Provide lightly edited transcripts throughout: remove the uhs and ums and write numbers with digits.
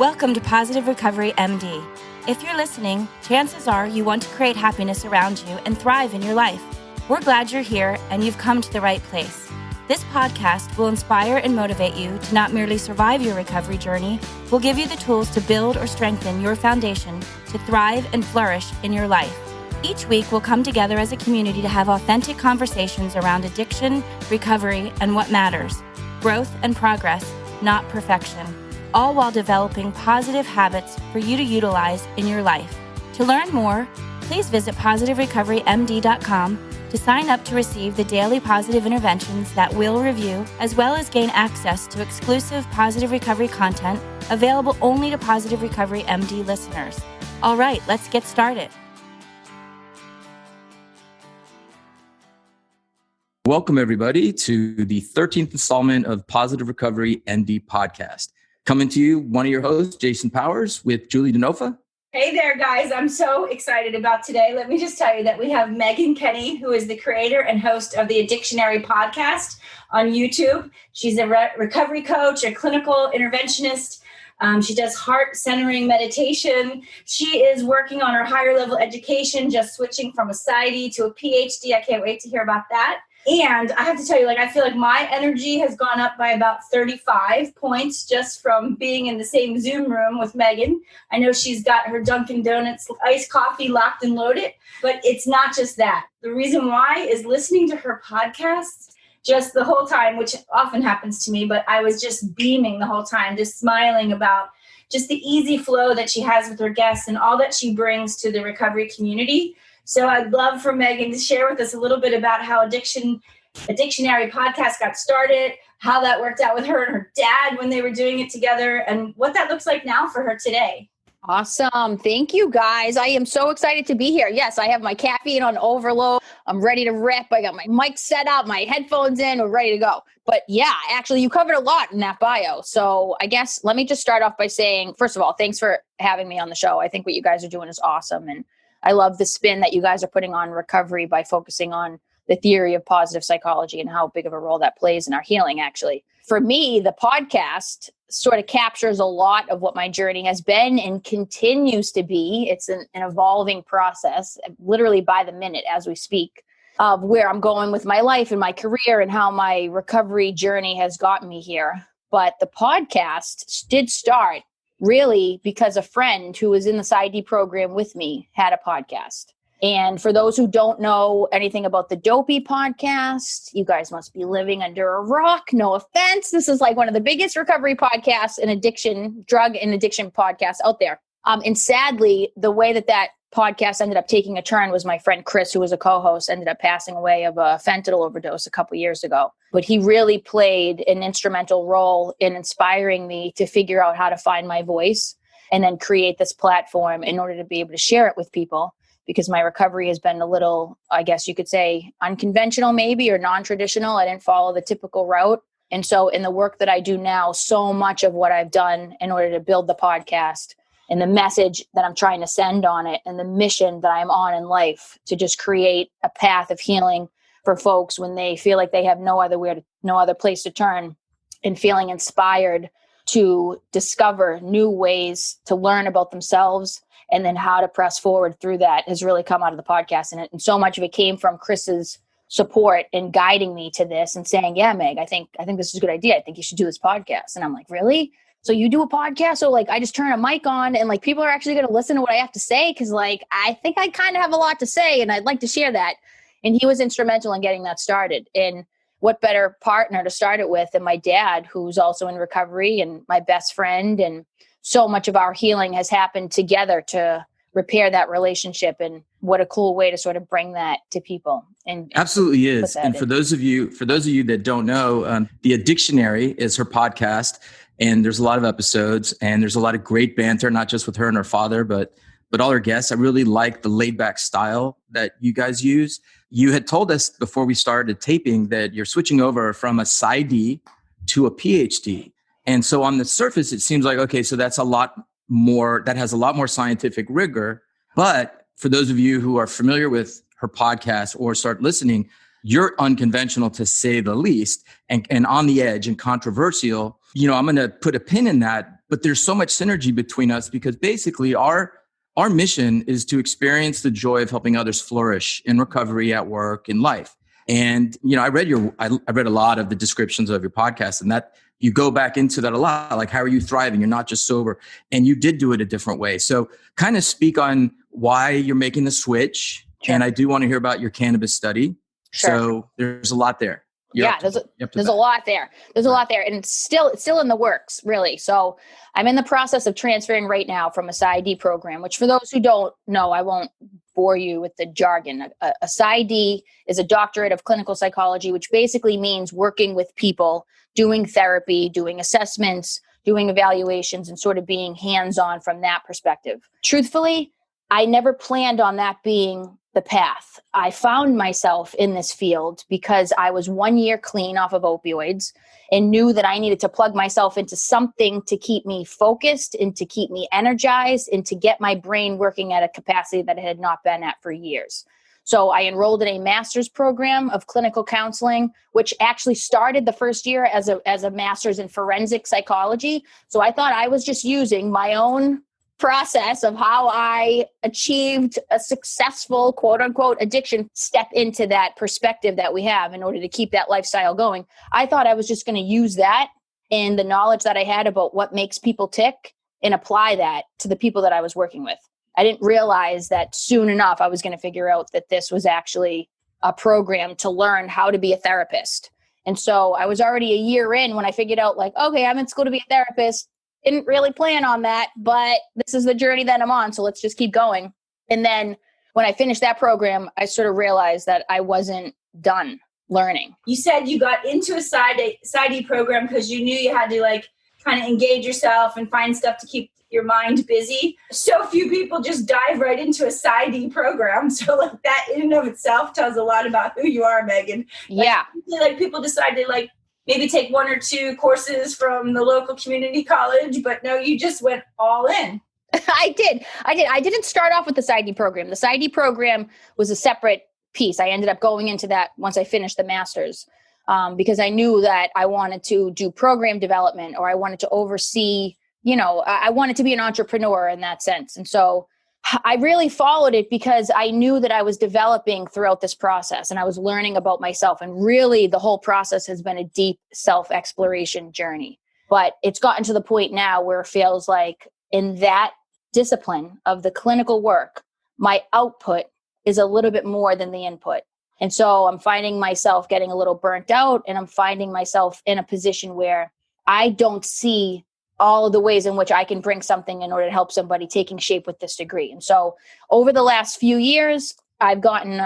Welcome to Positive Recovery MD. If you're listening, chances are you want to create happiness around you and thrive in your life. We're glad you're here and you've come to the right place. This podcast will inspire and motivate you to not merely survive your recovery journey, we'll give you the tools to build or strengthen your foundation to thrive and flourish in your life. Each week, we'll come together as a community to have authentic conversations around addiction, recovery, and what matters. Growth and progress, not perfection. All while developing positive habits for you to utilize in your life. To learn more, please visit positiverecoverymd.com to sign up to receive the daily positive interventions that we'll review, as well as gain access to exclusive Positive Recovery content available only to Positive Recovery MD listeners. All right, let's get started. Welcome, everybody, to the 13th installment of Positive Recovery MD podcast. Coming to you, one of your hosts, Jason Powers, with Julie DeNofa. Hey there, guys. I'm so excited about today. Let me just tell you that we have Maegan Kenney, who is the creator and host of the Addictionary podcast on YouTube. She's a recovery coach, a clinical interventionist. She does heart-centering meditation. She is working on her higher level education, just switching from a PsyD to a PhD. I can't wait to hear about that. And I have to tell you, I feel like my energy has gone up by about 35 points just from being in the same Zoom room with Maegan. I know she's got her Dunkin' Donuts iced coffee locked and loaded, but it's not just that. The reason why is listening to her podcasts just the whole time, which often happens to me, but I was just beaming the whole time, just smiling about just the easy flow that she has with her guests and all that she brings to the recovery community. So I'd love for Maegan to share with us a little bit about how Addictionary podcast got started, how that worked out with her and her dad when they were doing it together, and what that looks like now for her today. Awesome. Thank you, guys. I am so excited to be here. Yes, I have my caffeine on overload. I'm ready to rip. I got my mic set up, my headphones in, we're ready to go. But yeah, actually, you covered a lot in that bio. So I guess let me just start off by saying, first of all, thanks for having me on the show. I think what you guys are doing is awesome. And I love the spin that you guys are putting on recovery by focusing on the theory of positive psychology and how big of a role that plays in our healing, actually. For me, the podcast sort of captures a lot of what my journey has been and continues to be. It's an evolving process, literally by the minute as we speak, of where I'm going with my life and my career and how my recovery journey has gotten me here. But the podcast did start really because a friend who was in the PsyD program with me had a podcast. And for those who don't know anything about the Dopey podcast, you guys must be living under a rock. No offense. This is like one of the biggest recovery podcasts and drug and addiction podcasts out there. And sadly, the way that podcast ended up taking a turn was my friend Chris, who was a co-host, ended up passing away of a fentanyl overdose a couple years ago. But he really played an instrumental role in inspiring me to figure out how to find my voice and then create this platform in order to be able to share it with people. Because my recovery has been a little, I guess you could say, unconventional maybe, or non-traditional. I didn't follow the typical route. And so in the work that I do now, so much of what I've done in order to build the podcast and the message that I'm trying to send on it and the mission that I'm on in life to just create a path of healing for folks when they feel like they have no other place to turn, and feeling inspired to discover new ways to learn about themselves and then how to press forward through that has really come out of the podcast. And so much of it came from Chris's support and guiding me to this and saying, yeah, Meg, I think this is a good idea. I think you should do this podcast. And I'm like, really? So you do a podcast? So I just turn a mic on and people are actually going to listen to what I have to say? Cause I think I kind of have a lot to say and I'd like to share that. And he was instrumental in getting that started. And what better partner to start it with than my dad, who's also in recovery and my best friend. And so much of our healing has happened together to repair that relationship. And what a cool way to sort of bring that to people. And absolutely is. And for those of you that don't know, the Addictionary is her podcast, and there's a lot of episodes, and there's a lot of great banter, not just with her and her father, but all her guests. I really like the laid back style that you guys use. You had told us before we started taping that you're switching over from a PsyD to a PhD. And so on the surface, it seems like, okay, so that has a lot more scientific rigor. But for those of you who are familiar with her podcast or start listening, you're unconventional to say the least, and on the edge and controversial. I'm going to put a pin in that but there's so much synergy between us because basically our mission is to experience the joy of helping others flourish in recovery, at work, in life. And, I read a lot of the descriptions of your podcast, and that you go back into that a lot. Like, how are you thriving? You're not just sober, and you did do it a different way. So kind of speak on why you're making the switch. Sure. And I do want to hear about your cannabis study. Sure. So there's a lot there. There's a lot there. There's a lot there. And it's still in the works, really. So I'm in the process of transferring right now from a PsyD program, which for those who don't know, I won't bore you with the jargon. A PsyD is a doctorate of clinical psychology, which basically means working with people, doing therapy, doing assessments, doing evaluations, and sort of being hands-on from that perspective. Truthfully, I never planned on that being the path. I found myself in this field because I was 1 year clean off of opioids and knew that I needed to plug myself into something to keep me focused and to keep me energized and to get my brain working at a capacity that it had not been at for years. So I enrolled in a master's program of clinical counseling, which actually started the first year as a master's in forensic psychology. So I thought I was just using my own process of how I achieved a successful, quote unquote, addiction, step into that perspective that we have in order to keep that lifestyle going. I thought I was just going to use that and the knowledge that I had about what makes people tick and apply that to the people that I was working with. I didn't realize that soon enough I was going to figure out that this was actually a program to learn how to be a therapist. And so I was already a year in when I figured out, like, okay, I'm in school to be a therapist. Didn't really plan on that, but this is the journey that I'm on. So let's just keep going. And then when I finished that program, I sort of realized that I wasn't done learning. You said you got into a PsyD program because you knew you had to like kind of engage yourself and find stuff to keep your mind busy. So few people just dive right into a PsyD program. So like that in and of itself tells a lot about who you are, Maegan. Yeah. Like people decide to like maybe take one or two courses from the local community college, but no, you just went all in. I did. I didn't start off with the PsyD program. The PsyD program was a separate piece. I ended up going into that once I finished the master's because I knew that I wanted to do program development, or I wanted to oversee, I wanted to be an entrepreneur in that sense. And so I really followed it because I knew that I was developing throughout this process and I was learning about myself. And really the whole process has been a deep self-exploration journey. But it's gotten to the point now where it feels like in that discipline of the clinical work, my output is a little bit more than the input. And so I'm finding myself getting a little burnt out, and I'm finding myself in a position where I don't see all of the ways in which I can bring something in order to help somebody taking shape with this degree. And so over the last few years, I've gotten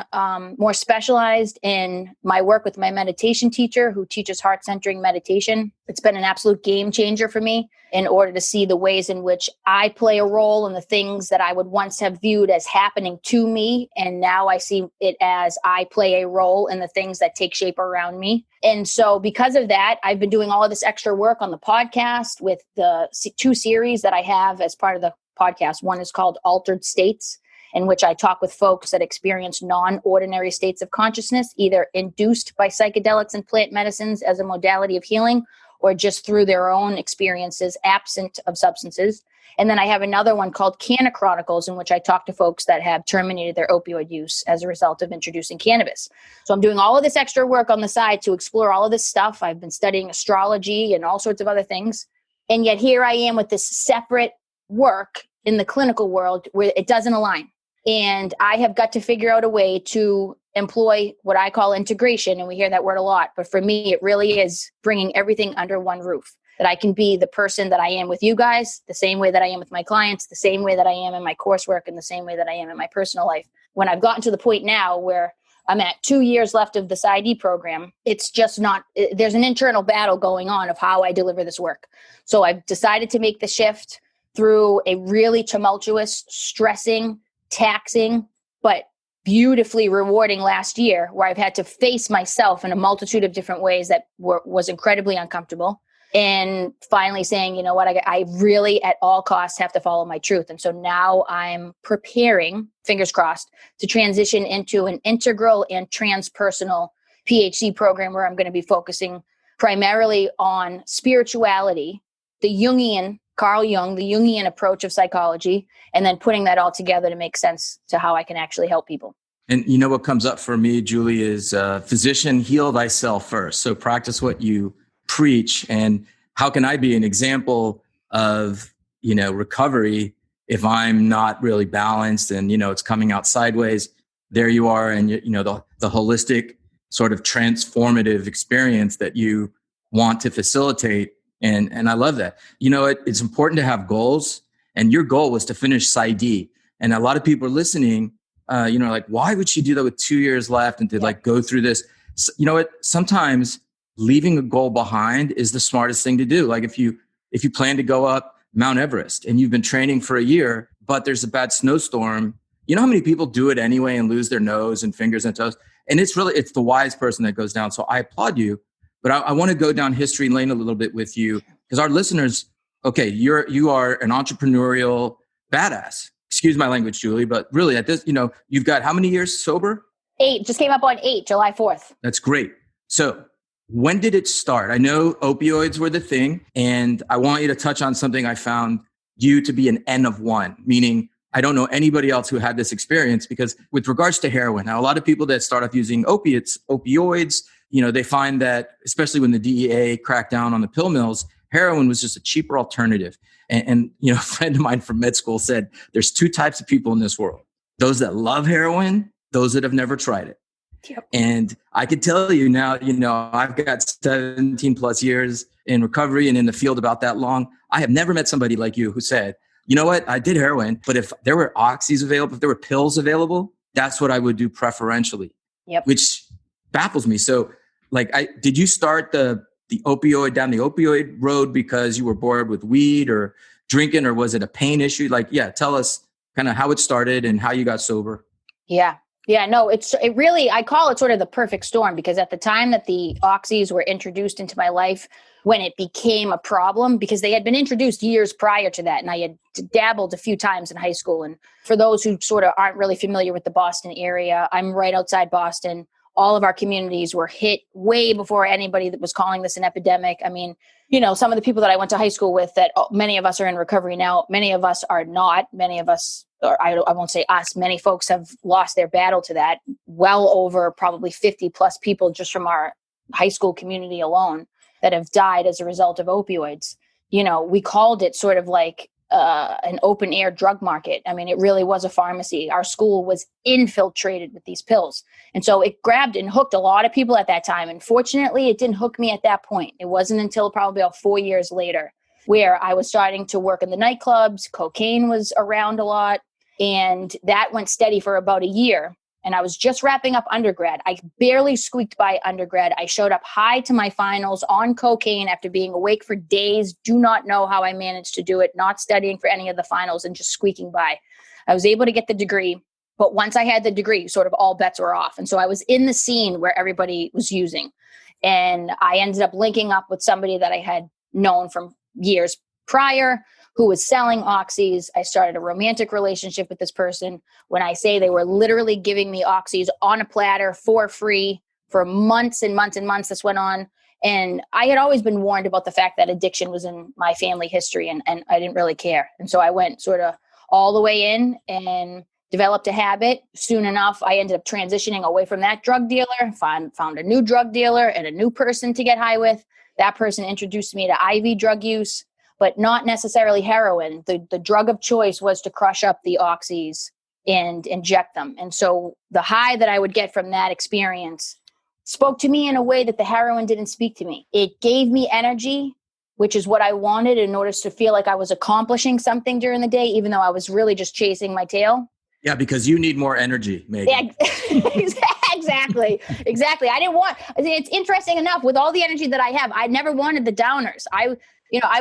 more specialized in my work with my meditation teacher who teaches heart-centering meditation. It's been an absolute game changer for me in order to see the ways in which I play a role in the things that I would once have viewed as happening to me. And now I see it as I play a role in the things that take shape around me. And so because of that, I've been doing all of this extra work on the podcast with the two series that I have as part of the podcast. One is called Altered States, in which I talk with folks that experience non-ordinary states of consciousness, either induced by psychedelics and plant medicines as a modality of healing, or just through their own experiences absent of substances. And then I have another one called Canna Chronicles, in which I talk to folks that have terminated their opioid use as a result of introducing cannabis. So I'm doing all of this extra work on the side to explore all of this stuff. I've been studying astrology and all sorts of other things. And yet here I am with this separate work in the clinical world where it doesn't align. And I have got to figure out a way to employ what I call integration. And we hear that word a lot. But for me, it really is bringing everything under one roof. That I can be the person that I am with you guys, the same way that I am with my clients, the same way that I am in my coursework, and the same way that I am in my personal life. When I've gotten to the point now where I'm at 2 years left of the PsyD program, it's just not, there's an internal battle going on of how I deliver this work. So I've decided to make the shift through a really tumultuous, stressing, taxing, but beautifully rewarding last year, where I've had to face myself in a multitude of different ways that was incredibly uncomfortable. And finally saying, you know what, I really at all costs have to follow my truth. And so now I'm preparing, fingers crossed, to transition into an integral and transpersonal PhD program where I'm going to be focusing primarily on spirituality, the Jungian Carl Jung, the Jungian approach of psychology, and then putting that all together to make sense to how I can actually help people. And you know what comes up for me, Julie, is physician, heal thyself first. So practice what you preach. And how can I be an example of, recovery if I'm not really balanced and, it's coming out sideways? There you are. And, the holistic sort of transformative experience that you want to facilitate. And I love that. It's important to have goals. And your goal was to finish PsyD. And a lot of people are listening, why would she do that with 2 years left and to go through this? So, you know what? Sometimes leaving a goal behind is the smartest thing to do. Like if you plan to go up Mount Everest and you've been training for a year, but there's a bad snowstorm, you know how many people do it anyway and lose their nose and fingers and toes? And it's the wise person that goes down. So I applaud you, but I want to go down history lane a little bit with you because our listeners, okay, you are an entrepreneurial badass. Excuse my language, Julie, but really at this, you've got how many years sober? 8, just came up on 8, July 4th. That's great. So when did it start? I know opioids were the thing, and I want you to touch on something I found you to be an N of 1, meaning I don't know anybody else who had this experience because with regards to heroin, now a lot of people that start off using opioids, they find that, especially when the DEA cracked down on the pill mills, heroin was just a cheaper alternative. And a friend of mine from med school said, there's 2 types of people in this world. Those that love heroin, those that have never tried it. Yep. And I can tell you now, I've got 17 plus years in recovery and in the field about that long. I have never met somebody like you who said, you know what, I did heroin, but if there were oxys available, if there were pills available, that's what I would do preferentially. Yep. Which baffles me. So did you start down the opioid road because you were bored with weed or drinking, or was it a pain issue? Tell us kind of how it started and how you got sober. Yeah. No, it really, I call it sort of the perfect storm because at the time that the oxys were introduced into my life, when it became a problem, because they had been introduced years prior to that. And I had dabbled a few times in high school. And for those who sort of aren't really familiar with the Boston area, I'm right outside Boston. All of our communities were hit way before anybody that was calling this an epidemic. I mean, some of the people that I went to high school with that many of us are in recovery now, many of us are not. Many of us, or I won't say us, many folks have lost their battle to that. Well over probably 50 plus people just from our high school community alone that have died as a result of opioids. We called it sort of like an open air drug market. I mean, it really was a pharmacy. Our school was infiltrated with these pills. And so it grabbed and hooked a lot of people at that time. And fortunately, it didn't hook me at that point. It wasn't until probably about 4 years later where I was starting to work in the nightclubs. Cocaine was around a lot. And that went steady for about a year. And I was just wrapping up undergrad. I barely squeaked by undergrad. I showed up high to my finals on cocaine after being awake for days. Do not know how I managed to do it, not studying for any of the finals and just squeaking by. I was able to get the degree. But once I had the degree, sort of all bets were off. And so I was in the scene where everybody was using. And I ended up linking up with somebody that I had known from years prior who was selling oxys. I started a romantic relationship with this person. When I say they were literally giving me oxys on a platter for free for months and months and months, this went on. And I had always been warned about the fact that addiction was in my family history and I didn't really care. And so I went sort of all the way in and developed a habit. Soon enough, I ended up transitioning away from that drug dealer, found a new drug dealer and a new person to get high with. That person introduced me to IV drug use, but not necessarily heroin. The drug of choice was to crush up the oxys and inject them. And so the high that I would get from that experience spoke to me in a way that the heroin didn't speak to me. It gave me energy, which is what I wanted in order to feel like I was accomplishing something during the day, even though I was really just chasing my tail. Yeah, because you need more energy, Maegan. Yeah, exactly. I didn't want, it's interesting enough, with all the energy that I have, I never wanted the downers. I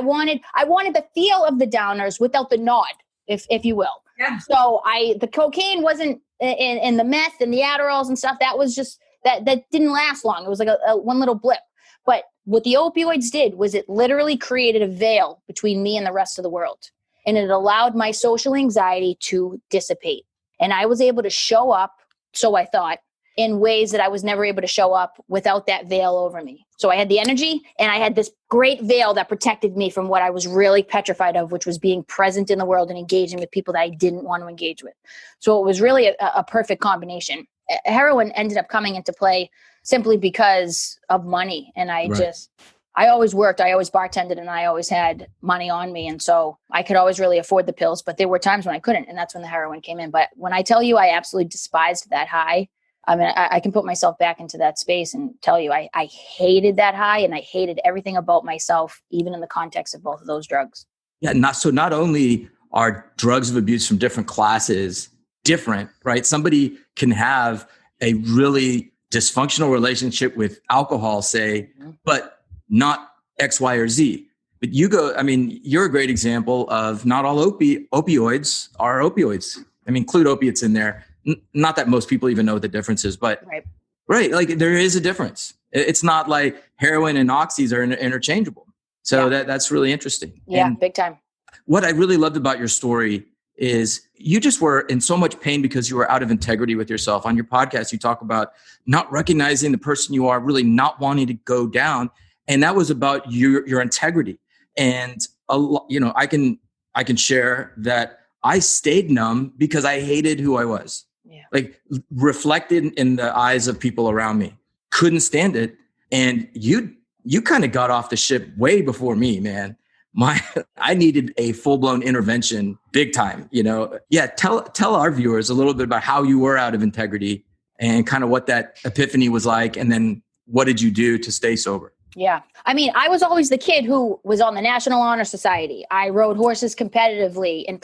wanted the feel of the downers without the nod, if you will. Yeah. So the cocaine wasn't in the meth and the Adderalls and stuff. That was just, that didn't last long. It was like a one little blip. But what the opioids did was it literally created a veil between me and the rest of the world. And it allowed my social anxiety to dissipate. And I was able to show up, so I thought, in ways that I was never able to show up without that veil over me. So I had the energy and I had this great veil that protected me from what I was really petrified of, which was being present in the world and engaging with people that I didn't want to engage with. So it was really a perfect combination. Heroin ended up coming into play simply because of money. And I always worked, I always bartended, and I always had money on me. And so I could always really afford the pills, but there were times when I couldn't. And that's when the heroin came in. But when I tell you, I absolutely despised that high. I mean, I can put myself back into that space and tell you, I hated that high, and I hated everything about myself, even in the context of both of those drugs. Yeah. Not only are drugs of abuse from different classes different, right? Somebody can have a really dysfunctional relationship with alcohol, say, but not X, Y, or Z. But you're a great example of not all opioids are opioids. I mean, include opiates in there. Not that most people even know what the difference is, but right. Like there is a difference. It's not like heroin and oxys are interchangeable. So that's really interesting. Yeah, and big time. What I really loved about your story is you just were in so much pain because you were out of integrity with yourself. On your podcast, you talk about not recognizing the person you are, really not wanting to go down. And that was about your integrity. And I can share that I stayed numb because I hated who I was. Yeah. Like reflected in the eyes of people around me. Couldn't stand it. And you kind of got off the ship way before me, man. I needed a full-blown intervention, big time, Yeah, tell our viewers a little bit about how you were out of integrity and kind of what that epiphany was like, and then what did you do to stay sober? Yeah. I mean, I was always the kid who was on the National Honor Society. I rode horses competitively and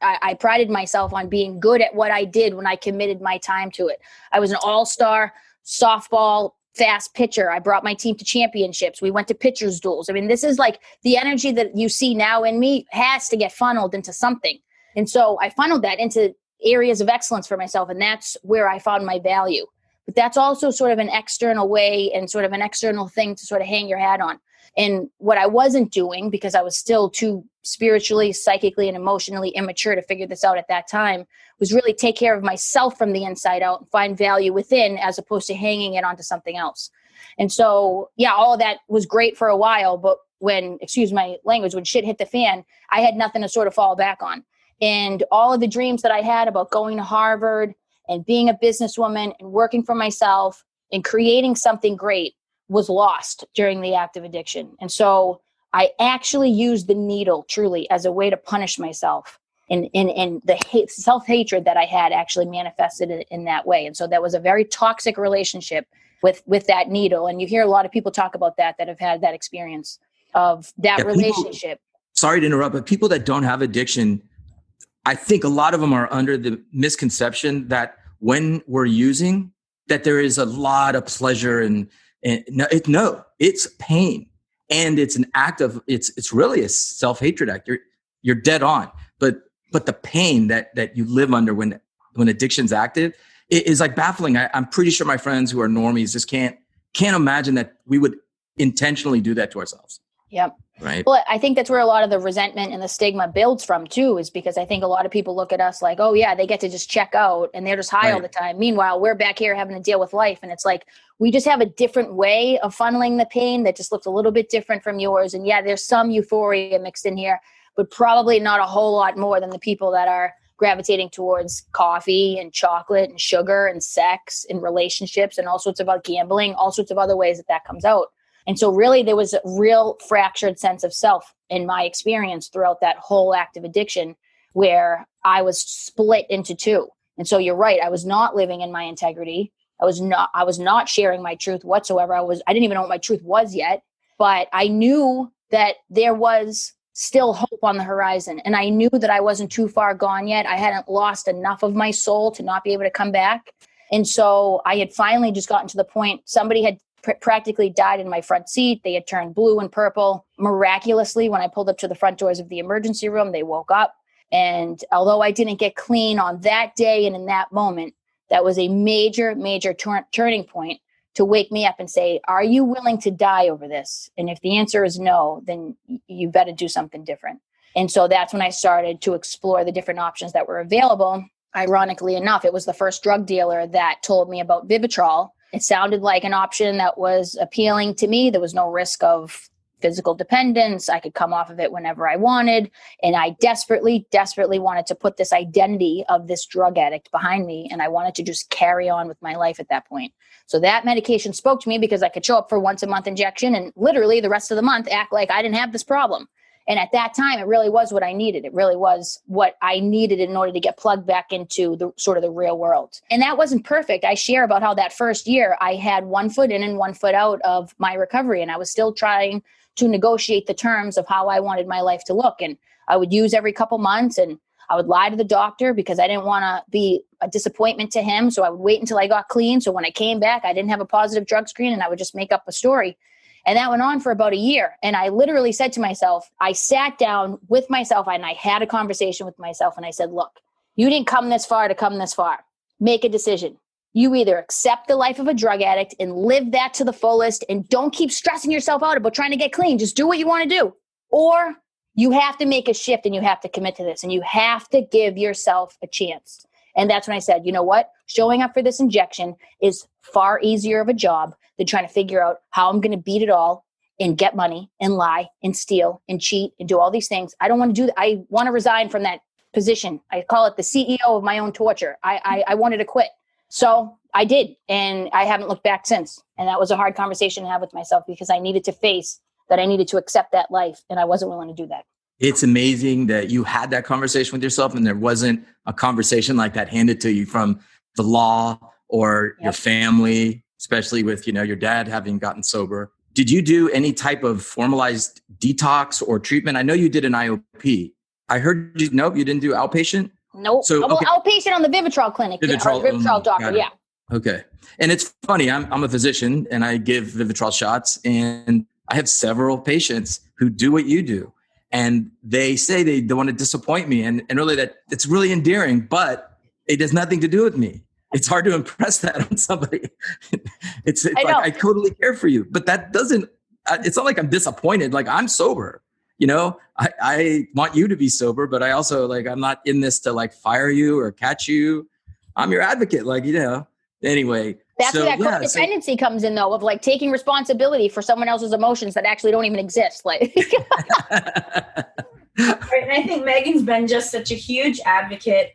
I prided myself on being good at what I did when I committed my time to it. I was an all-star softball fast pitcher. I brought my team to championships. We went to pitchers duels. I mean, this is like the energy that you see now in me has to get funneled into something. And so I funneled that into areas of excellence for myself. And that's where I found my value. But that's also sort of an external way and sort of an external thing to sort of hang your hat on. And what I wasn't doing, because I was still too spiritually, psychically, and emotionally immature to figure this out at that time, was really take care of myself from the inside out and find value within, as opposed to hanging it onto something else. And so, yeah, all of that was great for a while. But when, excuse my language, when shit hit the fan, I had nothing to sort of fall back on. And all of the dreams that I had about going to Harvard and being a businesswoman and working for myself and creating something great was lost during the active addiction. And so I actually used the needle truly as a way to punish myself. And the self-hatred that I had actually manifested in that way. And so that was a very toxic relationship with that needle. And you hear a lot of people talk about that have had that experience of that relationship. Sorry to interrupt, but people that don't have addiction, I think a lot of them are under the misconception that when we're using, that there is a lot of pleasure and no, it's pain, and it's an act of it's really a self-hatred act. You're dead on, but the pain that you live under when addiction's active is like baffling. I'm pretty sure my friends who are normies just can't imagine that we would intentionally do that to ourselves. Yep. Right. Well, I think that's where a lot of the resentment and the stigma builds from too, is because I think a lot of people look at us like, oh yeah, they get to just check out and they're just high all the time. Meanwhile, we're back here having to deal with life. And it's like, we just have a different way of funneling the pain that just looks a little bit different from yours. And yeah, there's some euphoria mixed in here, but probably not a whole lot more than the people that are gravitating towards coffee and chocolate and sugar and sex and relationships and all sorts of gambling, all sorts of other ways that comes out. And so really there was a real fractured sense of self in my experience throughout that whole active addiction, where I was split into two. And so you're right. I was not living in my integrity. I was not sharing my truth whatsoever. I didn't even know what my truth was yet, but I knew that there was still hope on the horizon. And I knew that I wasn't too far gone yet. I hadn't lost enough of my soul to not be able to come back. And so I had finally just gotten to the point, somebody had practically died in my front seat. They had turned blue and purple. Miraculously, when I pulled up to the front doors of the emergency room, they woke up. And although I didn't get clean on that day and in that moment, that was a major, major turning point to wake me up and say, are you willing to die over this? And if the answer is no, then you better do something different. And so that's when I started to explore the different options that were available. Ironically enough, it was the first drug dealer that told me about Vivitrol. It sounded like an option that was appealing to me. There was no risk of physical dependence. I could come off of it whenever I wanted. And I desperately, desperately wanted to put this identity of this drug addict behind me. And I wanted to just carry on with my life at that point. So that medication spoke to me because I could show up for once a month injection and literally the rest of the month act like I didn't have this problem. And at that time, it really was what I needed. It really was what I needed in order to get plugged back into the sort of the real world. And that wasn't perfect. I share about how that first year I had 1 foot in and 1 foot out of my recovery. And I was still trying to negotiate the terms of how I wanted my life to look. And I would use every couple months and I would lie to the doctor because I didn't want to be a disappointment to him. So I would wait until I got clean. So when I came back, I didn't have a positive drug screen and I would just make up a story. And that went on for about a year. And I literally said to myself, I sat down with myself and I had a conversation with myself. And I said, look, you didn't come this far to come this far. Make a decision. You either accept the life of a drug addict and live that to the fullest and don't keep stressing yourself out about trying to get clean. Just do what you want to do. Or you have to make a shift and you have to commit to this and you have to give yourself a chance. And that's when I said, you know what? Showing up for this injection is far easier of a job than trying to figure out how I'm going to beat it all and get money and lie and steal and cheat and do all these things. I don't want to do that. I want to resign from that position. I call it the CEO of my own torture. I wanted to quit. So I did. And I haven't looked back since. And that was a hard conversation to have with myself because I needed to face that I needed to accept that life. And I wasn't willing to do that. It's amazing that you had that conversation with yourself and there wasn't a conversation like that handed to you from the law or your family, especially with, your dad having gotten sober. Did you do any type of formalized detox or treatment? I know you did an IOP. I heard you, nope, you didn't do outpatient? Nope. So, okay. Outpatient on the Vivitrol clinic. Vivitrol doctor, yeah. Okay. And it's funny, I'm a physician and I give Vivitrol shots and I have several patients who do what you do. And they say they don't want to disappoint me. And really that it's really endearing, but it has nothing to do with me. It's hard to impress that on somebody. It's like, I totally care for you, but that doesn't, it's not like I'm disappointed. Like I'm sober, I want you to be sober, but I also I'm not in this to fire you or catch you. I'm your advocate, anyway. That's where that codependency comes in though, of taking responsibility for someone else's emotions that actually don't even exist. Right, and I think Maegan's been just such a huge advocate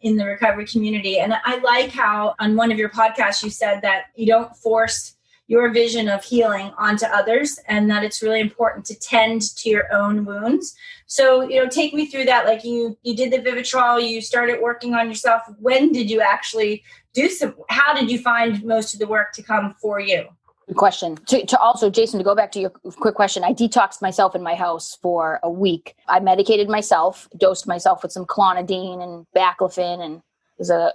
in the recovery community. And I like how on one of your podcasts, you said that you don't force your vision of healing onto others and that it's really important to tend to your own wounds. So, take me through that. You did the Vivitrol, you started working on yourself. When did you actually how did you find most of the work to come for you? Good question. To also, Jason, to go back to your quick question, I detoxed myself in my house for a week. I medicated myself, dosed myself with some clonidine and baclofen, and there's a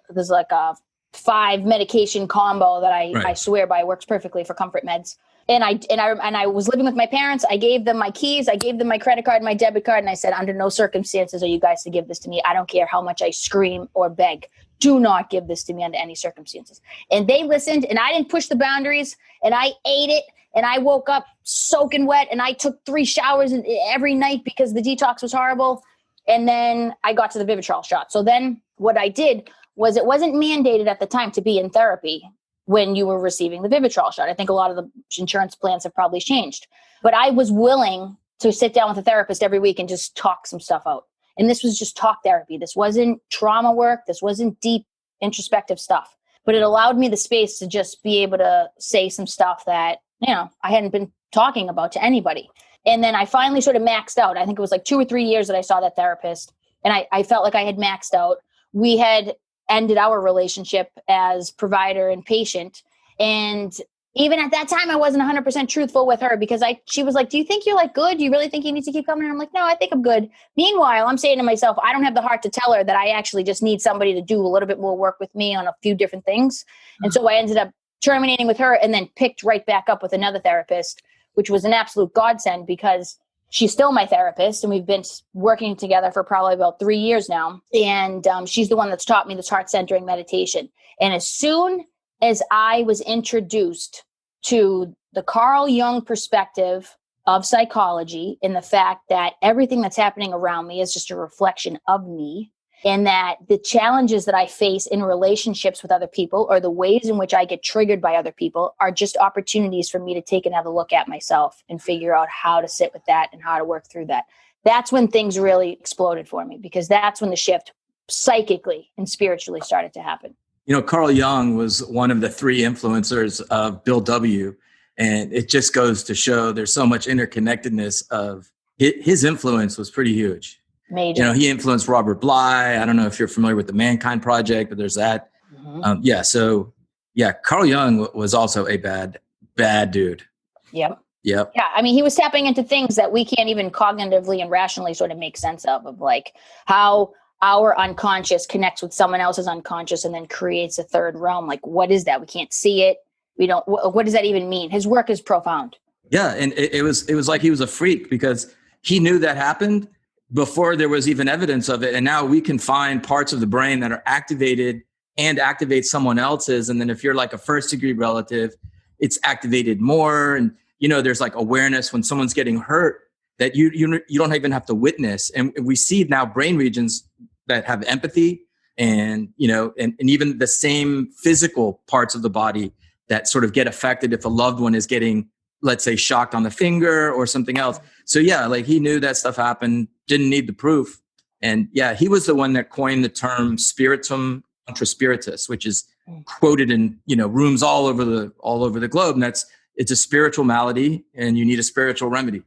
5 medication combo that I swear by works perfectly for comfort meds. And I was living with my parents. I gave them my keys. I gave them my credit card, my debit card. And I said, under no circumstances are you guys to give this to me. I don't care how much I scream or beg. Do not give this to me under any circumstances. And they listened and I didn't push the boundaries and I ate it. And I woke up soaking wet and I took 3 showers every night because the detox was horrible. And then I got to the Vivitrol shot. So then what I did was it wasn't mandated at the time to be in therapy when you were receiving the Vivitrol shot. I think a lot of the insurance plans have probably changed. But I was willing to sit down with a therapist every week and just talk some stuff out. And this was just talk therapy. This wasn't trauma work. This wasn't deep introspective stuff. But it allowed me the space to just be able to say some stuff that, I hadn't been talking about to anybody. And then I finally sort of maxed out. I think it was 2 or 3 years that I saw that therapist. And I felt like I had maxed out. We had ended our relationship as provider and patient. And even at that time, I wasn't 100% truthful with her because she was like, do you think you're good? Do you really think you need to keep coming? And I'm like, no, I think I'm good. Meanwhile, I'm saying to myself, I don't have the heart to tell her that I actually just need somebody to do a little bit more work with me on a few different things. Mm-hmm. And so I ended up terminating with her and then picked right back up with another therapist, which was an absolute godsend because she's still my therapist and we've been working together for probably about 3 years now. And she's the one that's taught me this heart-centering meditation. And as soon as I was introduced to the Carl Jung perspective of psychology and the fact that everything that's happening around me is just a reflection of me, And that the challenges that I face in relationships with other people, or the ways in which I get triggered by other people, are just opportunities for me to take another look at myself and figure out how to sit with that and how to work through that. That's when things really exploded for me, because that's when the shift psychically and spiritually started to happen. You know, Carl Jung was one of the 3 influencers of Bill W. And it just goes to show there's so much interconnectedness of his influence was pretty huge. Major. You know, he influenced Robert Bly. I don't know if you're familiar with the Mankind Project, but there's that. Mm-hmm. Carl Jung was also a bad dude. Yep. Yeah. I mean, he was tapping into things that we can't even cognitively and rationally sort of make sense of like how our unconscious connects with someone else's unconscious and then creates a third realm. Like, what is that? We can't see it. We don't, what does that even mean? His work is profound. Yeah. And it was like he was a freak, because he knew that happened before there was even evidence of it. And now we can find parts of the brain that are activated and activate someone else's. And then if you're like a first degree relative, it's activated more. And, you know, there's like awareness when someone's getting hurt that you don't even have to witness. And we see now brain regions that have empathy and, you know, and even the same physical parts of the body that sort of get affected if a loved one is getting, let's say, shocked on the finger or something else. So yeah, like he knew that stuff happened, didn't need the proof. And yeah, he was the one that coined the term spiritum contra spiritus, which is quoted in, you know, rooms all over the globe. And it's a spiritual malady and you need a spiritual remedy.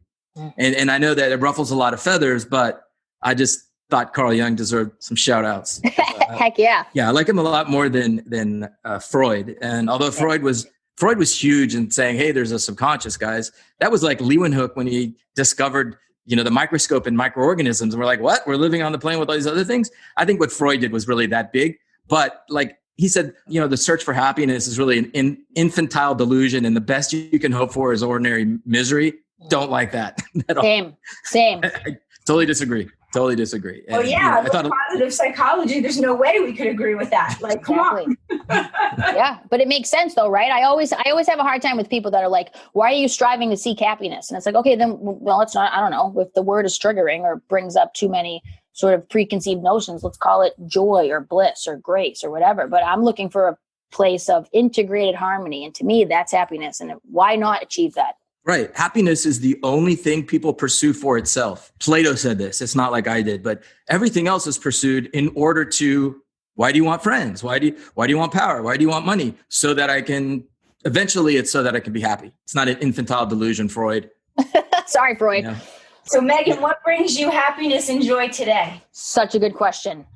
And I know that it ruffles a lot of feathers, but I just thought Carl Jung deserved some shout outs. Heck yeah. Yeah. I like him a lot more than Freud. And although Freud was huge in saying, hey, there's a subconscious, guys. That was like Leeuwenhoek when he discovered, you know, the microscope in microorganisms. And we're like, what? We're living on the plane with all these other things? I think what Freud did was really that big. But like he said, you know, the search for happiness is really an infantile delusion. And the best you can hope for is ordinary misery. Don't like that at all. Same. I totally disagree. And, oh yeah, you know, positive psychology. There's no way we could agree with that. Like, come on. Yeah, but it makes sense though, right? I always have a hard time with people that are like, "Why are you striving to seek happiness?" And it's like, okay, then well, it's not. I don't know if the word is triggering or brings up too many sort of preconceived notions. Let's call it joy or bliss or grace or whatever. But I'm looking for a place of integrated harmony, and to me, that's happiness. And why not achieve that? Right. Happiness is the only thing people pursue for itself. Plato said this. It's not like I did, but everything else is pursued in order to, why do you want friends? Why do you want power? Why do you want money? So that I can, eventually it's so that I can be happy. It's not an infantile delusion, Freud. Sorry, Freud. Yeah. So Maegan, what brings you happiness and joy today? Such a good question.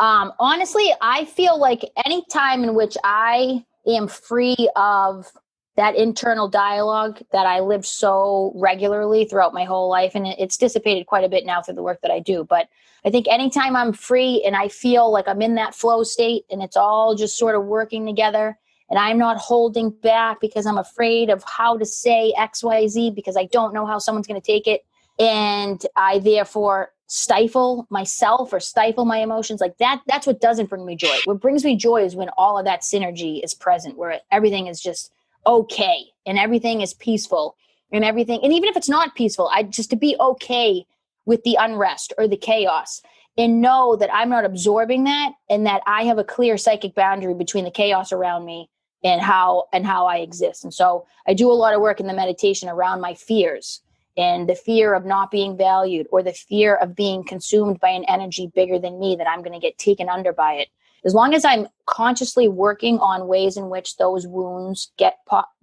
Honestly, I feel like any time in which I am free of that internal dialogue that I lived so regularly throughout my whole life. And it's dissipated quite a bit now through the work that I do. But I think anytime I'm free and I feel like I'm in that flow state and it's all just sort of working together and I'm not holding back because I'm afraid of how to say X, Y, Z because I don't know how someone's going to take it. And I therefore stifle myself or stifle my emotions like that's what doesn't bring me joy. What brings me joy is when all of that synergy is present, where everything is just okay and everything is peaceful and everything. And even if it's not peaceful, just to be okay with the unrest or the chaos and know that I'm not absorbing that and that I have a clear psychic boundary between the chaos around me and how I exist. And so I do a lot of work in the meditation around my fears and the fear of not being valued or the fear of being consumed by an energy bigger than me, that I'm going to get taken under by it. As long as I'm consciously working on ways in which those wounds get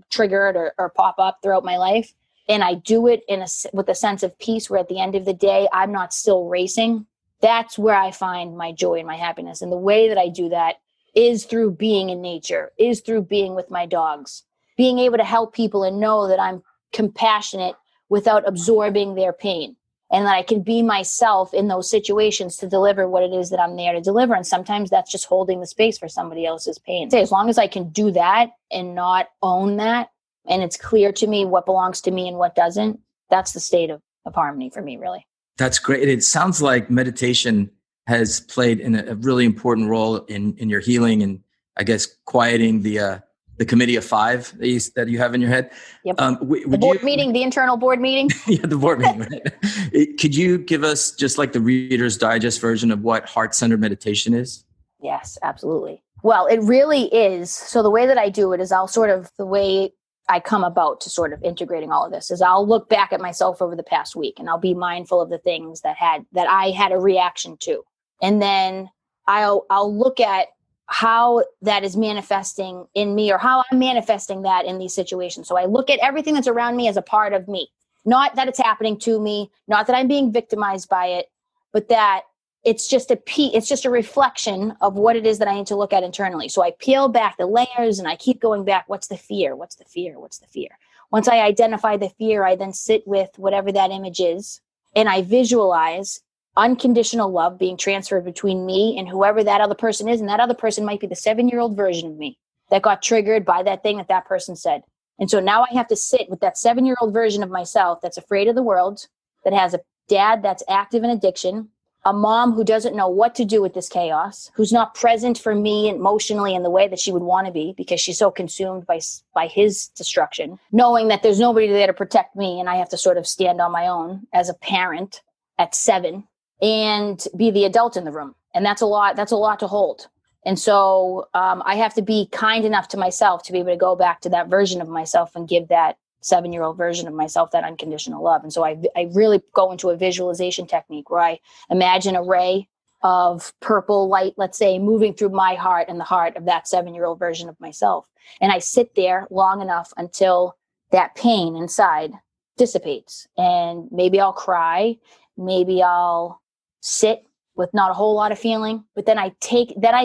triggered or pop up throughout my life, and I do it with a sense of peace where at the end of the day, I'm not still racing, that's where I find my joy and my happiness. And the way that I do that is through being in nature, is through being with my dogs, being able to help people and know that I'm compassionate without absorbing their pain. And that I can be myself in those situations to deliver what it is that I'm there to deliver. And sometimes that's just holding the space for somebody else's pain. As long as I can do that and not own that, and it's clear to me what belongs to me and what doesn't, that's the state of harmony for me, really. That's great. It sounds like meditation has played a really important role in your healing and I guess quieting the the committee of five that you have in your head. Yep. The internal board meeting. Yeah, the board meeting. Right? Could you give us just like the Reader's Digest version of what heart-centered meditation is? Yes, absolutely. Well, it really is. So the way that I do it is the way I come about to sort of integrating all of this is I'll look back at myself over the past week and I'll be mindful of the things that I had a reaction to. And then I'll look at how that is manifesting in me or how I'm manifesting that in these situations. So I look at everything that's around me as a part of me, not that it's happening to me, not that I'm being victimized by it, but that it's just a reflection of what it is that I need to look at internally. So I peel back the layers and I keep going back. What's the fear? What's the fear? What's the fear? Once I identify the fear, I then sit with whatever that image is and I visualize unconditional love being transferred between me and whoever that other person is. And that other person might be the 7-year-old version of me that got triggered by that thing that person said. And so now I have to sit with that 7-year-old version of myself that's afraid of the world, that has a dad that's active in addiction, a mom who doesn't know what to do with this chaos, who's not present for me emotionally in the way that she would want to be because she's so consumed by his destruction, knowing that there's nobody there to protect me and I have to sort of stand on my own as a parent at 7 and be the adult in the room. And that's a lot to hold. And so I have to be kind enough to myself to be able to go back to that version of myself and give that 7-year-old version of myself that unconditional love. And so I really go into a visualization technique where I imagine a ray of purple light, let's say, moving through my heart and the heart of that 7-year-old version of myself. And I sit there long enough until that pain inside dissipates. And maybe I'll cry, maybe I'll sit with not a whole lot of feeling, but then I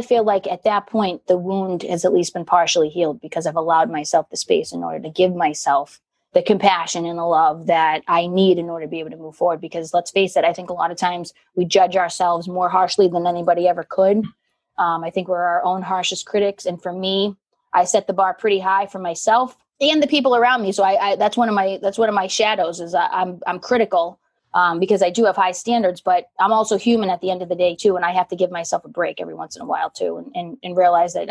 feel like at that point, the wound has at least been partially healed because I've allowed myself the space in order to give myself the compassion and the love that I need in order to be able to move forward. Because let's face it, I think a lot of times we judge ourselves more harshly than anybody ever could. I think we're our own harshest critics. And for me, I set the bar pretty high for myself and the people around me. So that's one of my shadows is I'm critical. Because I do have high standards, but I'm also human at the end of the day too. And I have to give myself a break every once in a while too. And realize that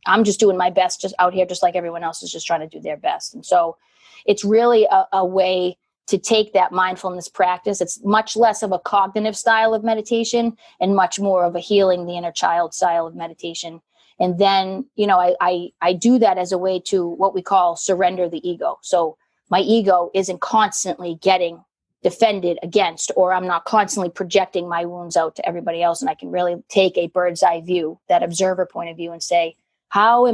I'm just doing my best just out here, just like everyone else is just trying to do their best. And so it's really a way to take that mindfulness practice. It's much less of a cognitive style of meditation and much more of a healing the inner child style of meditation. And then, I do that as a way to what we call surrender the ego. So my ego isn't constantly getting defended against, or I'm not constantly projecting my wounds out to everybody else. And I can really take a bird's eye view, that observer point of view, and say, how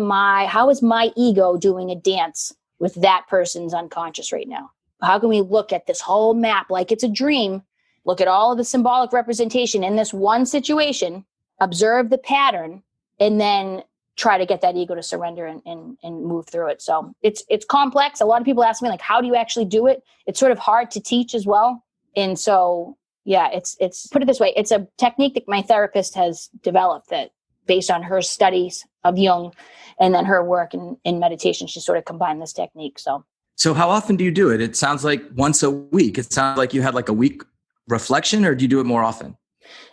is my ego doing a dance with that person's unconscious right now? How can we look at this whole map like it's a dream, look at all of the symbolic representation in this one situation, observe the pattern, and then try to get that ego to surrender and move through it. So it's complex. A lot of people ask me, like, how do you actually do it? It's sort of hard to teach as well. And so, yeah, it's put it this way. It's a technique that my therapist has developed that based on her studies of Jung and then her work in meditation, she sort of combined this technique. So how often do you do it? It sounds like once a week. It sounds like you had like a week reflection, or do you do it more often?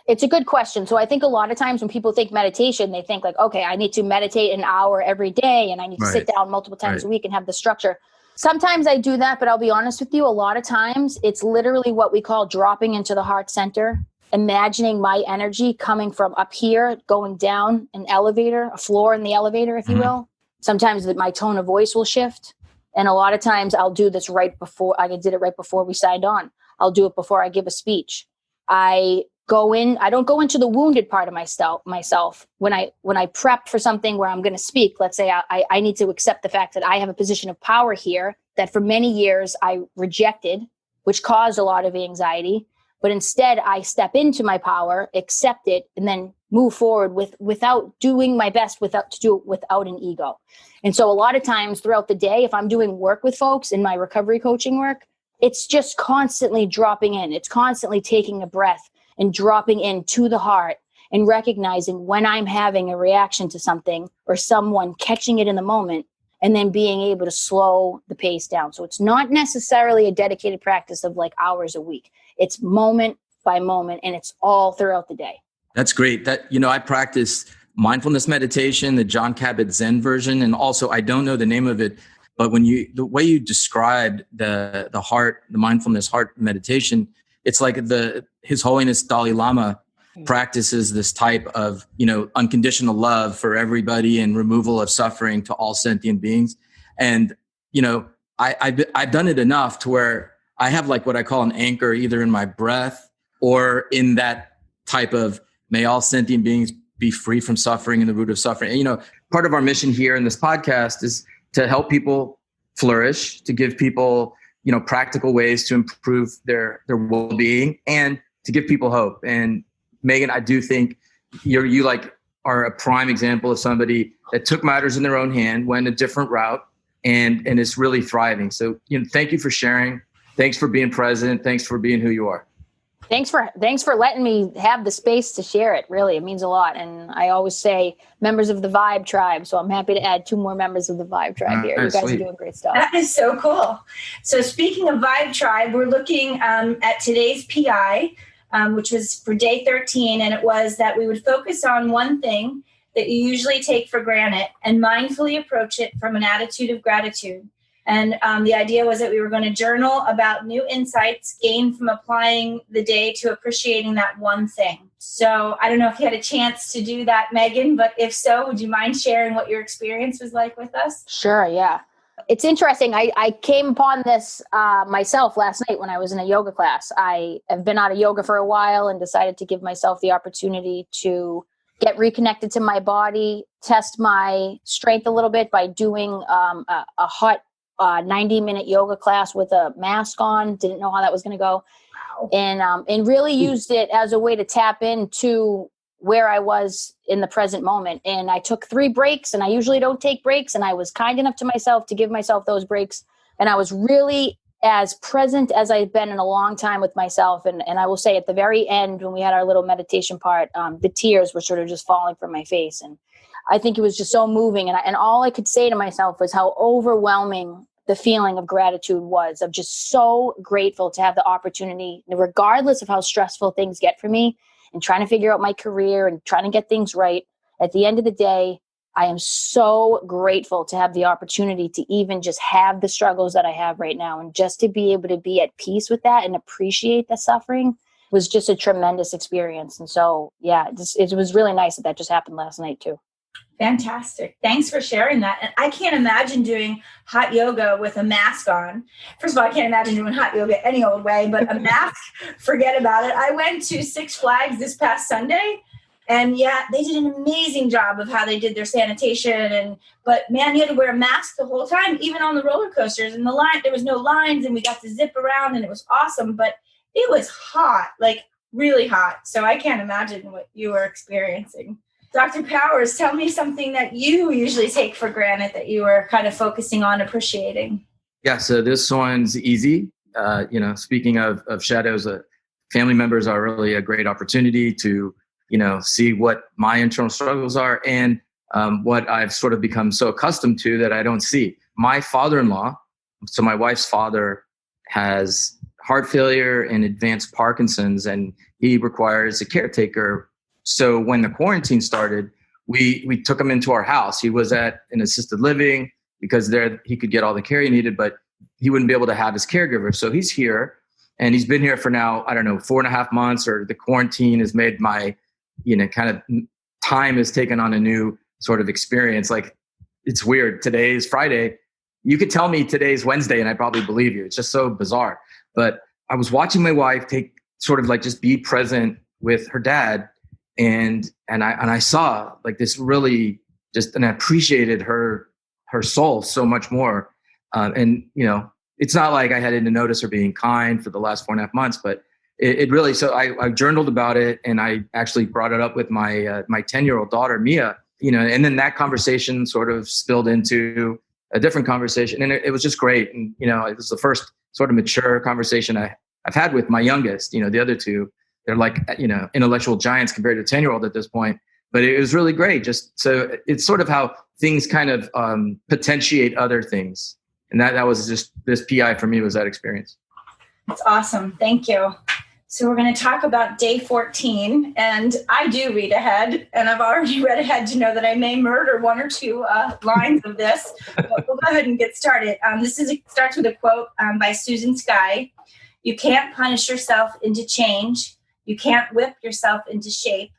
It's a good question. So I think a lot of times when people think meditation, they think like, okay, I need to meditate an hour every day and I need to sit down multiple times a week and have the structure. Sometimes I do that, but I'll be honest with you, a lot of times it's literally what we call dropping into the heart center, imagining my energy coming from up here, going down an elevator, a floor in the elevator, if you will. Sometimes my tone of voice will shift. And a lot of times I'll do this right before, I did it right before we signed on. I'll do it before I give a speech. I don't go into the wounded part of myself. When I prep for something where I'm going to speak, let's say I need to accept the fact that I have a position of power here that for many years I rejected, which caused a lot of anxiety. But instead I step into my power, accept it, and then move forward without doing my best, without an ego. And so a lot of times throughout the day, if I'm doing work with folks in my recovery coaching work, it's just constantly dropping in. It's constantly taking a breath and dropping into the heart and recognizing when I'm having a reaction to something or someone, catching it in the moment, and then being able to slow the pace down. So it's not necessarily a dedicated practice of like hours a week. It's moment by moment, and it's all throughout the day. That's great. I practice mindfulness meditation, the John Kabat Zen version. And also, I don't know the name of it, but the way you described the mindfulness heart meditation, it's like His Holiness Dalai Lama practices this type of, unconditional love for everybody and removal of suffering to all sentient beings. And, I've done it enough to where I have like what I call an anchor either in my breath or in that type of may all sentient beings be free from suffering and the root of suffering. And, part of our mission here in this podcast is to help people flourish, to give people, practical ways to improve their well-being and to give people hope. And Maegan, I do think you are a prime example of somebody that took matters in their own hand, went a different route, and is really thriving. So, thank you for sharing. Thanks for being present. Thanks for being who you are. Thanks for letting me have the space to share it. Really, it means a lot. And I always say members of the Vibe Tribe. So I'm happy to add 2 more members of the Vibe Tribe here. You guys are doing great stuff. That is so cool. So speaking of Vibe Tribe, we're looking at today's PI, which was for day 13. And it was that we would focus on one thing that you usually take for granted and mindfully approach it from an attitude of gratitude. And the idea was that we were going to journal about new insights gained from applying the day to appreciating that one thing. So I don't know if you had a chance to do that, Maegan, but if so, would you mind sharing what your experience was like with us? Sure, yeah. It's interesting. I came upon this myself last night when I was in a yoga class. I have been out of yoga for a while and decided to give myself the opportunity to get reconnected to my body, test my strength a little bit by doing a hot 90-minute yoga class with a mask on. Didn't know how that was going to go. Wow. And really used it as a way to tap into where I was in the present moment. And I took 3 breaks, and I usually don't take breaks. And I was kind enough to myself to give myself those breaks. And I was really as present as I've been in a long time with myself. And I will say at the very end, when we had our little meditation part, the tears were sort of just falling from my face. And I think it was just so moving. And all I could say to myself was how overwhelming the feeling of gratitude was. I'm just so grateful to have the opportunity, regardless of how stressful things get for me and trying to figure out my career and trying to get things right. At the end of the day, I am so grateful to have the opportunity to even just have the struggles that I have right now. And just to be able to be at peace with that and appreciate the suffering was just a tremendous experience. And so, yeah, it was really nice that just happened last night too. Fantastic. Thanks for sharing that. And I can't imagine doing hot yoga with a mask on. First of all, I can't imagine doing hot yoga any old way, but a mask, forget about it. I went to Six Flags this past Sunday, and yeah, they did an amazing job of how they did their sanitation. But man, you had to wear a mask the whole time, even on the roller coasters. And there was no lines, and we got to zip around, and it was awesome. But it was hot, like really hot. So I can't imagine what you were experiencing. Dr. Powers, tell me something that you usually take for granted that you were kind of focusing on appreciating. Yeah, so this one's easy. Speaking of shadows, family members are really a great opportunity to, see what my internal struggles are and what I've sort of become so accustomed to that I don't see. My father-in-law, so my wife's father, has heart failure and advanced Parkinson's, and he requires a caretaker. So when the quarantine started, we took him into our house. He was at an assisted living because there he could get all the care he needed, but he wouldn't be able to have his caregiver. So he's here, and he's been here for now, 4.5 months, or the quarantine has made my, kind of time has taken on a new sort of experience. Like, it's weird. Today is Friday. You could tell me today's Wednesday and I probably believe you. It's just so bizarre. But I was watching my wife just be present with her dad. And I saw like this really and I appreciated her soul so much more. It's not like I had to notice her being kind for the last 4.5 months, but it really, so I journaled about it, and I actually brought it up with my 10-year-old daughter, Mia, and then that conversation sort of spilled into a different conversation, and it was just great. And, it was the first sort of mature conversation I've had with my youngest. The other two, they're like, intellectual giants compared to a 10-year-old at this point. But it was really great. Just so it's sort of how things kind of potentiate other things. And that was just this PI for me was that experience. That's awesome. Thank you. So we're going to talk about day 14, and I do read ahead, and I've already read ahead to know that I may murder one or two lines of this, but we'll go ahead and get started. Starts with a quote by Susan Skye. You can't punish yourself into change. You can't whip yourself into shape,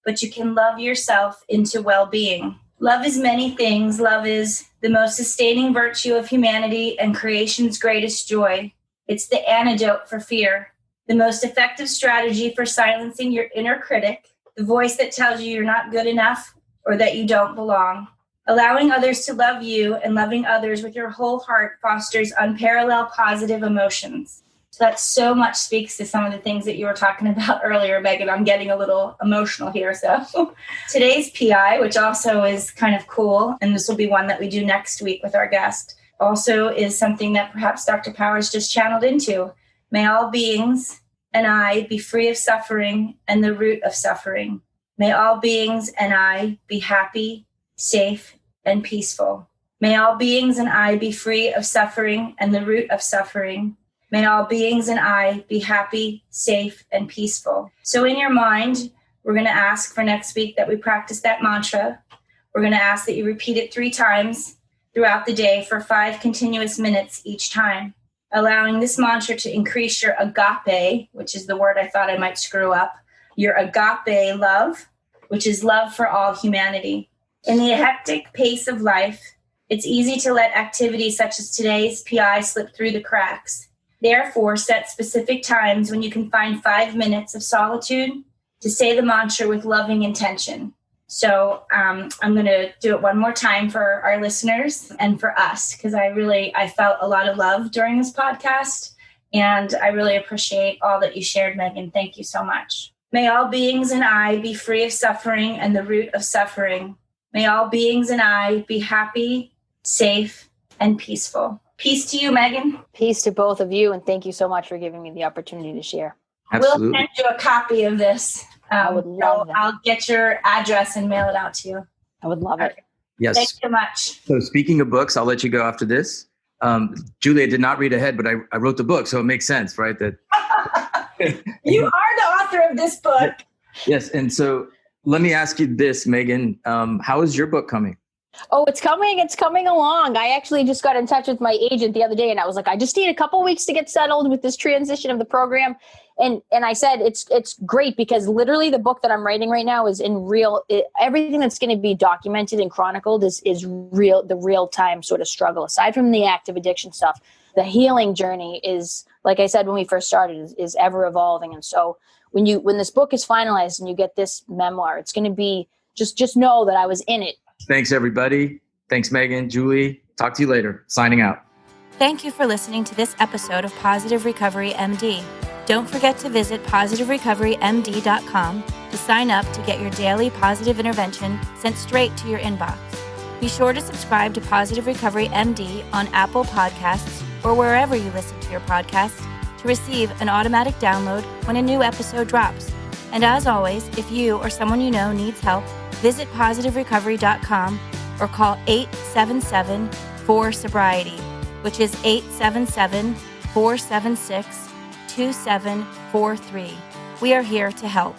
but you can love yourself into well-being. Love is many things. Love is the most sustaining virtue of humanity and creation's greatest joy. It's the antidote for fear, the most effective strategy for silencing your inner critic, the voice that tells you you're not good enough or that you don't belong. Allowing others to love you and loving others with your whole heart fosters unparalleled positive emotions. So that so much speaks to some of the things that you were talking about earlier, Maegan. I'm getting a little emotional here. So today's PI, which also is kind of cool, and this will be one that we do next week with our guest, also is something that perhaps Dr. Powers just channeled into. May all beings and I be free of suffering and the root of suffering. May all beings and I be happy, safe, and peaceful. May all beings and I be free of suffering and the root of suffering. May all beings and I be happy, safe, and peaceful. So in your mind, we're going to ask for next week that we practice that mantra. We're going to ask that you repeat it 3 times throughout the day for 5 continuous minutes each time, allowing this mantra to increase your agape, which is the word I thought I might screw up, your agape love, which is love for all humanity. In the hectic pace of life, it's easy to let activities such as today's PI slip through the cracks. Therefore, set specific times when you can find 5 minutes of solitude to say the mantra with loving intention. So I'm going to do it one more time for our listeners and for us, because I felt a lot of love during this podcast, and I really appreciate all that you shared, Maegan. Thank you so much. May all beings and I be free of suffering and the root of suffering. May all beings and I be happy, safe, and peaceful. Peace to you, Maegan. Peace to both of you, and thank you so much for giving me the opportunity to share. Absolutely. We'll send you a copy of this. I would love that. I'll get your address and mail it out to you. I would love it. Yes. Thanks so much. So speaking of books, I'll let you go after this. Julia did not read ahead, but I wrote the book, so it makes sense, right? That You are the author of this book. Yes. And so let me ask you this, Maegan. How is your book coming? Oh, it's coming along. I actually just got in touch with my agent the other day, and I was like, I just need a couple weeks to get settled with this transition of the program. And I said, it's great because literally the book that I'm writing right now is in everything that's going to be documented and chronicled is real, the real time sort of struggle. Aside from the active addiction stuff, the healing journey is, like I said, when we first started, is ever evolving. And so when this book is finalized and you get this memoir, it's going to be just know that I was in it. Thanks, everybody. Thanks, Maegan, Julie. Talk to you later. Signing out. Thank you for listening to this episode of Positive Recovery MD. Don't forget to visit positiverecoverymd.com to sign up to get your daily positive intervention sent straight to your inbox. Be sure to subscribe to Positive Recovery MD on Apple Podcasts or wherever you listen to your podcasts to receive an automatic download when a new episode drops. And as always, if you or someone you know needs help, visit positiverecovery.com or call 877-4SOBRIETY, which is 877-476-2743. We are here to help.